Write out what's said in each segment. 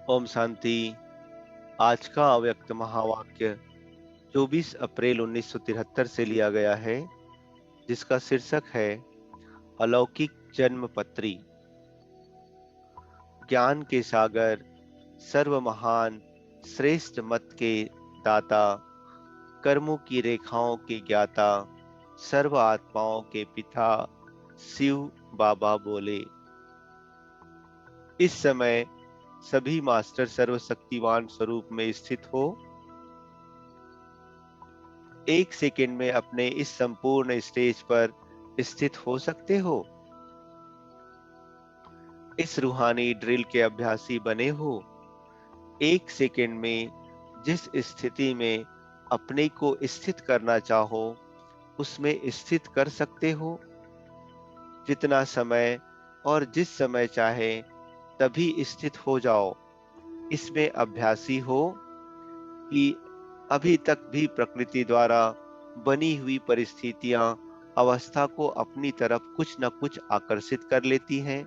ओम शांति। आज का अव्यक्त महावाक्य 24 अप्रैल 1973 से लिया गया है, जिसका शीर्षक है अलौकिक जन्म पत्री। ज्ञान के सागर, सर्व महान, श्रेष्ठ मत के दाता, कर्मों की रेखाओं के ज्ञाता, सर्व आत्माओं के पिता शिव बाबा बोले। इस समय सभी मास्टर सर्वशक्तिवान स्वरूप में स्थित हो। एक सेकंड में अपने इस संपूर्ण स्टेज पर स्थित हो सकते हो। इस रूहानी ड्रिल के अभ्यासी बने हो। एक सेकंड में जिस स्थिति में अपने को स्थित करना चाहो, उसमें स्थित कर सकते हो। जितना समय और जिस समय चाहे तभी स्थित हो जाओ। इसमें अभ्यासी हो कि अभी तक भी प्रकृति द्वारा बनी हुई परिस्थितियां अवस्था को अपनी तरफ कुछ न कुछ आकर्षित कर लेती हैं।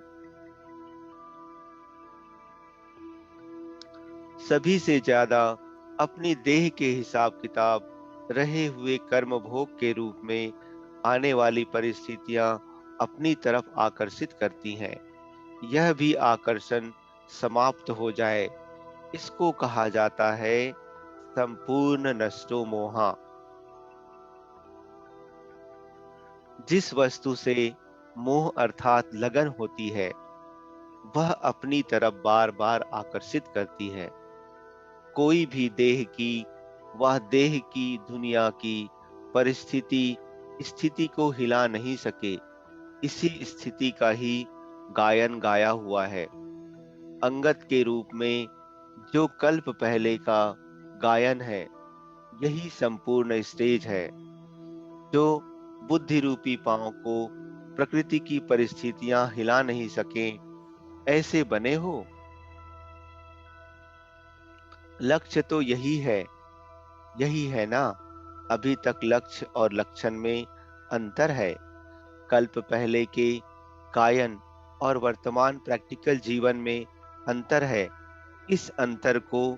सभी से ज्यादा अपनी देह के हिसाब किताब रहे हुए कर्म भोग के रूप में आने वाली परिस्थितियां अपनी तरफ आकर्षित करती हैं। यह भी आकर्षण समाप्त हो जाए, इसको कहा जाता है संपूर्ण नष्टो मोहा। जिस वस्तु से मोह अर्थात लगन होती है, वह अपनी तरफ बार बार आकर्षित करती है। कोई भी देह की, वह देह की दुनिया की परिस्थिति स्थिति को हिला नहीं सके। इसी स्थिति का ही गायन गाया हुआ है। अंगद के रूप में जो कल्प पहले का गायन है, यही संपूर्ण स्टेज है। जो बुद्धि रूपी पांव को प्रकृति की परिस्थितियां हिला नहीं सके, ऐसे बने हो। लक्ष्य तो यही है ना। अभी तक लक्ष्य और लक्षण में अंतर है। कल्प पहले के गायन और वर्तमान प्रैक्टिकल जीवन में अंतर है। इस अंतर को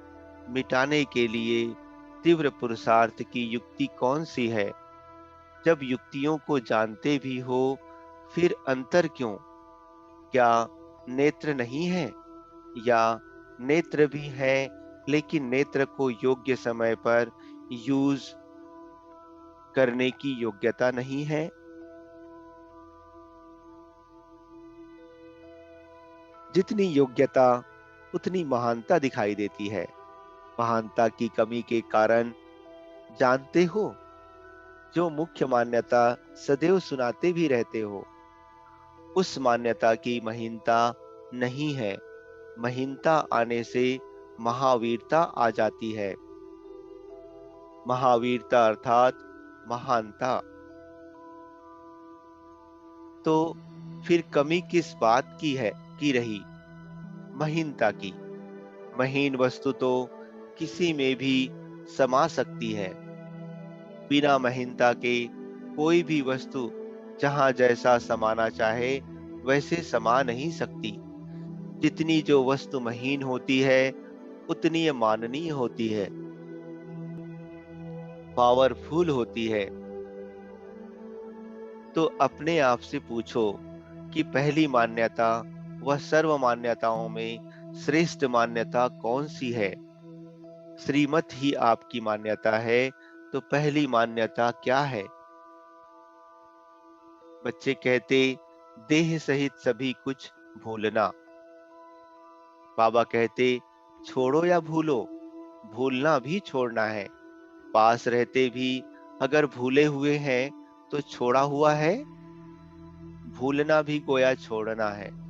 मिटाने के लिए तीव्र पुरुषार्थ की युक्ति कौन सी है? जब युक्तियों को जानते भी हो, फिर अंतर क्यों? क्या नेत्र नहीं है, या नेत्र भी है लेकिन नेत्र को योग्य समय पर यूज करने की योग्यता नहीं है? जितनी योग्यता उतनी महानता दिखाई देती है। महानता की कमी के कारण जानते हो, जो मुख्य मान्यता सदैव सुनाते भी रहते हो, उस मान्यता की महीनता नहीं है। महीनता आने से महावीरता आ जाती है। महावीरता अर्थात महानता। तो फिर कमी किस बात की है, की रही? महीनता की। महीन वस्तु तो किसी में भी समा सकती है। बिना महीनता के कोई भी वस्तु जहां जैसा समाना चाहे वैसे समा नहीं सकती। जितनी जो वस्तु महीन होती है, उतनी ये माननीय होती है, पावरफुल होती है। तो अपने आप से पूछो कि पहली मान्यता व सर्व मान्यताओं में श्रेष्ठ मान्यता कौन सी है? श्रीमत ही आपकी मान्यता है, तो पहली मान्यता क्या है? बच्चे कहते देह सहित सभी कुछ भूलना। बाबा कहते छोड़ो या भूलो, भूलना भी छोड़ना है। पास रहते भी अगर भूले हुए हैं तो छोड़ा हुआ है। भूलना भी गोया छोड़ना है।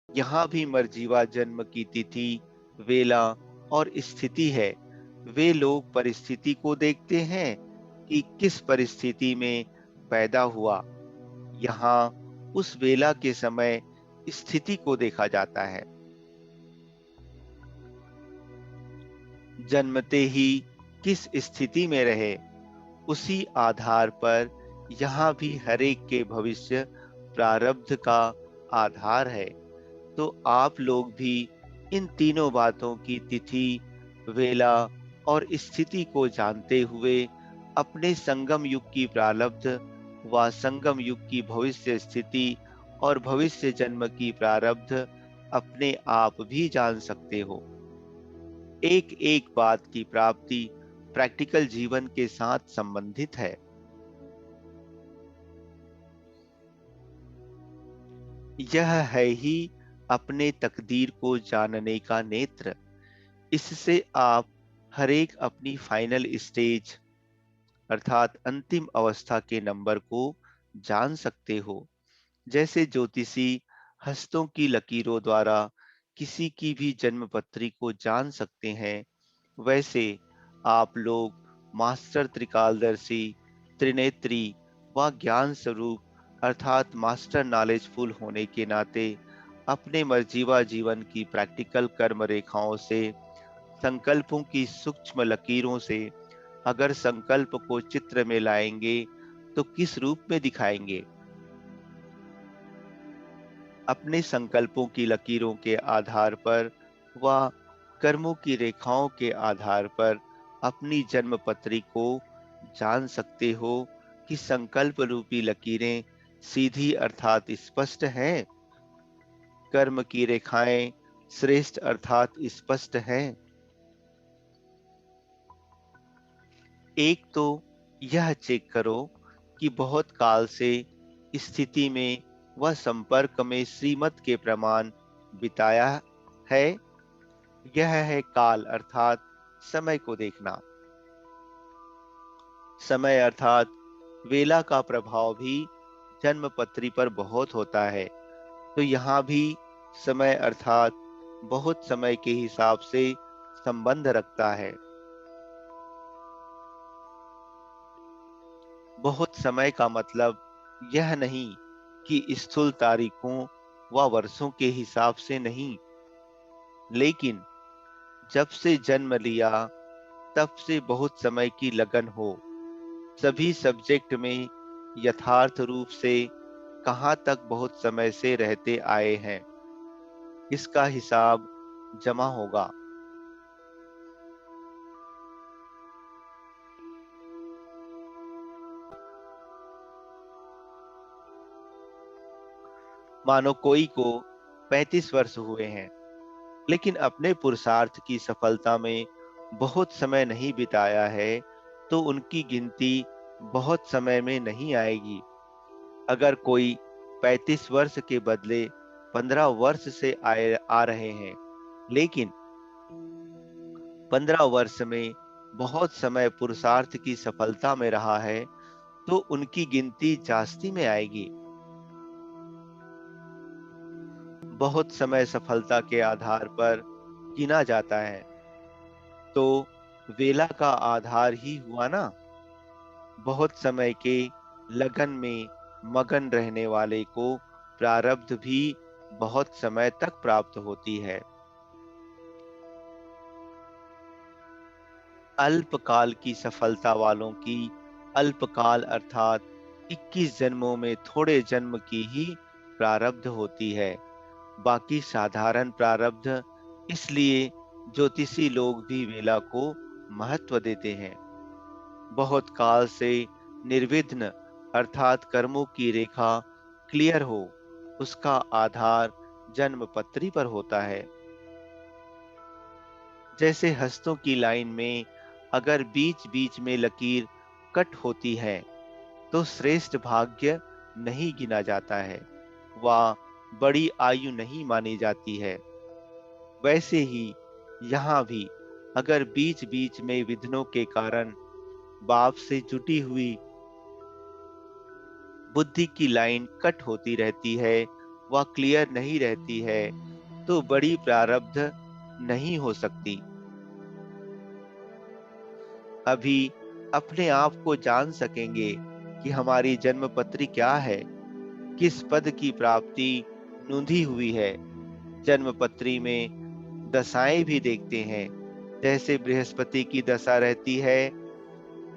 यहाँ भी मर्जीवा जन्म की तिथि, वेला और स्थिति है। वे लोग परिस्थिति को देखते हैं कि किस परिस्थिति में पैदा हुआ। यहाँ उस वेला के समय स्थिति को देखा जाता है। जन्मते ही किस स्थिति में रहे, उसी आधार पर यहाँ भी हरेक के भविष्य प्रारब्ध का आधार है। तो आप लोग भी इन तीनों बातों की तिथि, वेला और स्थिति को जानते हुए अपने संगम युग की प्रारब्ध व संगम युग की भविष्य स्थिति और भविष्य जन्म की प्रारब्ध अपने आप भी जान सकते हो। एक एक बात की प्राप्ति प्रैक्टिकल जीवन के साथ संबंधित है। यह है ही अपने तकदीर को जानने का नेत्र। इससे आप हरेक अपनी फाइनल स्टेज अर्थात अंतिम अवस्था के नंबर को जान सकते हो। जैसे ज्योतिषी हस्तों की लकीरों द्वारा किसी की भी जन्म पत्री को जान सकते हैं, वैसे आप लोग मास्टर त्रिकालदर्शी, त्रिनेत्री व ज्ञान स्वरूप अर्थात मास्टर नॉलेजफुल होने के नाते अपने मर्जीवा जीवन की प्रैक्टिकल कर्म रेखाओं से, संकल्पों की सूक्ष्म लकीरों से अगर संकल्प को चित्र में लाएंगे तो किस रूप में दिखाएंगे? अपने संकल्पों की लकीरों के आधार पर व कर्मों की रेखाओं के आधार पर अपनी जन्म पत्री को जान सकते हो कि संकल्प रूपी लकीरें सीधी अर्थात स्पष्ट हैं, कर्म की रेखाएं श्रेष्ठ अर्थात स्पष्ट हैं। एक तो यह चेक करो कि बहुत काल से स्थिति में व संपर्क में श्रीमत के प्रमाण बिताया है। यह है काल अर्थात समय को देखना। समय अर्थात वेला का प्रभाव भी जन्म पत्री पर बहुत होता है। तो यहाँ भी समय अर्थात बहुत समय के हिसाब से संबंध रखता है। बहुत समय का मतलब यह नहीं कि स्थूल तारीखों व वर्षों के हिसाब से नहीं, लेकिन जब से जन्म लिया तब से बहुत समय की लगन हो, सभी सब्जेक्ट में यथार्थ रूप से कहाँ तक बहुत समय से रहते आए हैं, इसका हिसाब जमा होगा। मानो कोई को 35 वर्ष हुए हैं, लेकिन अपने पुरुषार्थ की सफलता में बहुत समय नहीं बिताया है, तो उनकी गिनती बहुत समय में नहीं आएगी। अगर कोई 35 वर्ष के बदले 15 वर्ष से आ रहे हैं, लेकिन 15 वर्ष में बहुत समय पुरुषार्थ की सफलता में रहा है, तो उनकी गिनती जास्ती में आएगी। बहुत समय सफलता के आधार पर गिना जाता है, तो वेला का आधार ही हुआ ना। बहुत समय के लगन में मगन रहने वाले को प्रारब्ध भी बहुत समय तक प्राप्त होती है। अल्पकाल की सफलता वालों की अल्पकाल अर्थात 21 जन्मों में थोड़े जन्म की ही प्रारब्ध होती है। बाकी साधारण प्रारब्ध। इसलिए ज्योतिषी लोग भी वेला को महत्व देते हैं। बहुत काल से निर्विघ्न अर्थात कर्मों की रेखा क्लियर हो, उसका आधार जन्म पत्री पर होता है। जैसे हस्तों की लाइन में अगर बीच बीच में लकीर कट होती है, तो श्रेष्ठ भाग्य नहीं गिना जाता है, वह बड़ी आयु नहीं मानी जाती है। वैसे ही यहाँ भी अगर बीच बीच में विघ्नों के कारण बाप से जुटी हुई बुद्धि की लाइन कट होती रहती है, वह क्लियर नहीं रहती है तो बड़ी प्रारब्ध नहीं हो सकती। अभी अपने आप को जान सकेंगे कि हमारी जन्म पत्री क्या है, किस पद की प्राप्ति नूंधी हुई है। जन्म पत्री में दशाएं भी देखते हैं। जैसे बृहस्पति की दशा रहती है,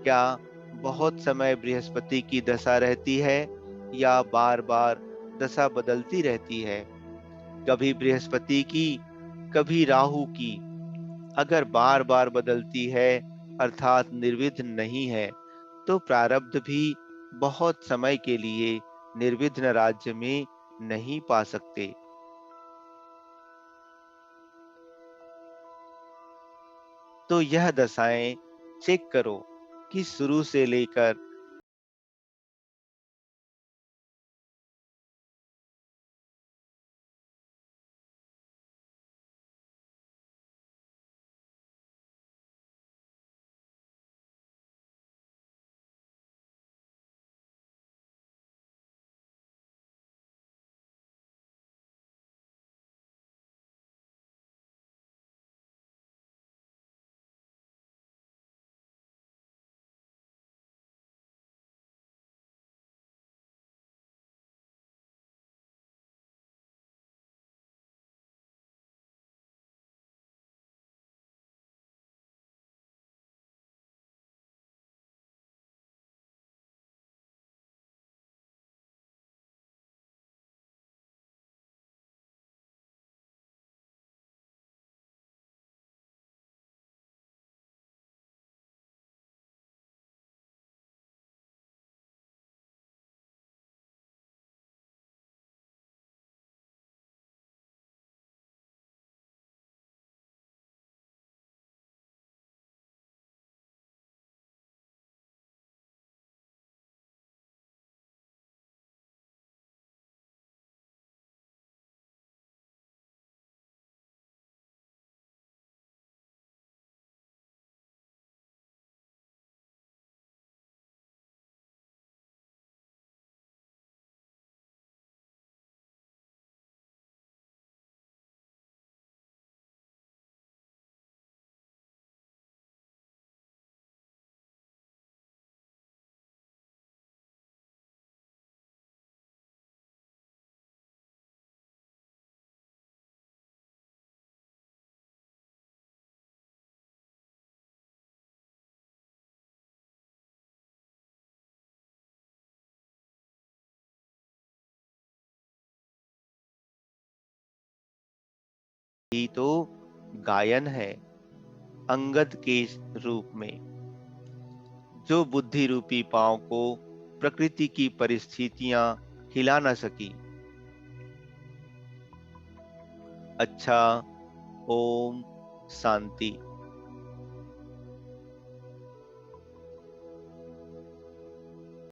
क्या बहुत समय बृहस्पति की दशा रहती है या बार बार दशा बदलती रहती है? कभी बृहस्पति की, कभी राहु की। अगर बार बार बदलती है अर्थात निर्विघ्न नहीं है, तो प्रारब्ध भी बहुत समय के लिए निर्विघ्न राज्य में नहीं पा सकते। तो यह दशाएं चेक करो कि शुरू से लेकर ही तो गायन है, अंगद के रूप में, जो बुद्धि रूपी पांव को प्रकृति की परिस्थितियां हिला न सकी। अच्छा, ओम शांति।